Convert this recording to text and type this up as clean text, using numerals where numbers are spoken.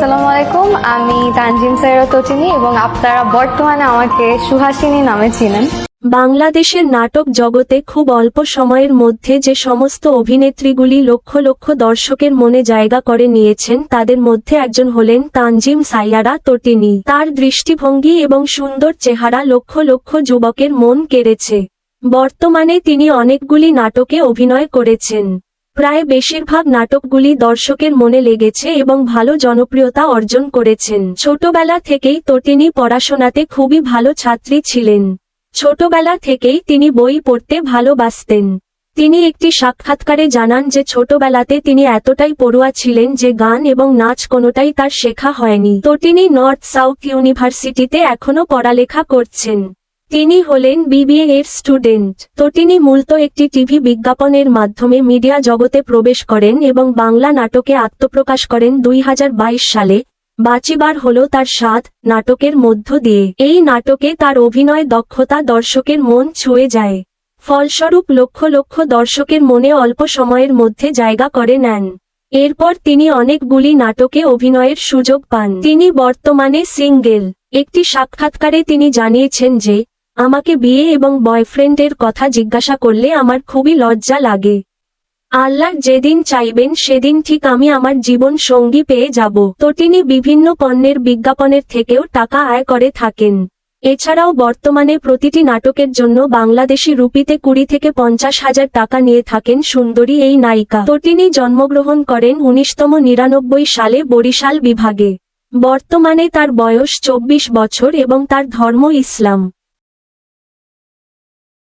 আসসালামু আলাইকুম, আমি তানজিম সাইরা তটিনী এবং আপনারা বর্তমানে আমাকে সুহাসিনী নামে চিনেন। বাংলাদেশের নাটক জগতে খুব অল্প সময়ের মধ্যে যে সমস্ত অভিনেত্রীগুলি লক্ষ লক্ষ দর্শকের মনে জায়গা করে নিয়েছেন তাদের মধ্যে একজন হলেন তানজিম সাইয়ারা তটিনী। তার দৃষ্টিভঙ্গি এবং সুন্দর চেহারা লক্ষ লক্ষ যুবকের মন কেড়েছে। বর্তমানে তিনি অনেকগুলি নাটকে অভিনয় করেছেন। প্রায় বেশিরভাগ নাটকগুলি দর্শকের মনে লেগেছে এবং ভালো জনপ্রিয়তা অর্জন করেছেন। ছোটবেলা থেকেই তটিনী পড়াশোনাতে খুবই ভালো ছাত্রী ছিলেন। ছোটবেলা থেকেই তিনি বই পড়তে ভালোবাসতেন। তিনি একটি সাক্ষাৎকারে জানান যে ছোটবেলাতে তিনি এতটাই পড়ুয়া ছিলেন যে গান এবং নাচ কোনোটাই তার শেখা হয়নি। তটিনী নর্থ সাউথ ইউনিভার্সিটিতে এখনও পড়ালেখা করছেন। তিনি হলেন বিবিএ এর স্টুডেন্ট। তটিনী মূলত একটি টিভি বিজ্ঞাপনের মাধ্যমে মিডিয়া জগতে প্রবেশ করেন এবং বাংলা নাটকে আত্মপ্রকাশ করেন 2022 সালে। বাঁচিবার হলো তার স্বাদ নাটকের মধ্য দিয়ে। এই নাটকে তার অভিনয় দক্ষতা দর্শকের মন ছুঁয়ে যায়। ফলস্বরূপ লক্ষ লক্ষ দর্শকের মনে অল্প সময়ের মধ্যে জায়গা করে নেন। এরপর তিনি অনেকগুলি নাটকে অভিনয়ের সুযোগ পান। তিনি বর্তমানে সিঙ্গেল। একটি সাক্ষাৎকারে তিনি জানিয়েছেন যে, আমাকে বিয়ে এবং বয়ফ্রেন্ডের কথা জিজ্ঞাসা করলে আমার খুবই লজ্জা লাগে। আল্লাহ যেদিন চাইবেন সেদিন ঠিক আমি আমার জীবন সঙ্গী পেয়ে যাব। তটিনী বিভিন্ন পণ্যের বিজ্ঞাপনের থেকেও টাকা আয় করে থাকেন। এছাড়াও বর্তমানে প্রতিটি নাটকের জন্য বাংলাদেশি রুপিতে 20 থেকে 50 হাজার টাকা নিয়ে থাকেন সুন্দরী এই নায়িকা। তটিনী জন্মগ্রহণ করেন 1999 সালে বরিশাল বিভাগে। বর্তমানে তার বয়স 24 বছর এবং তার ধর্ম ইসলাম।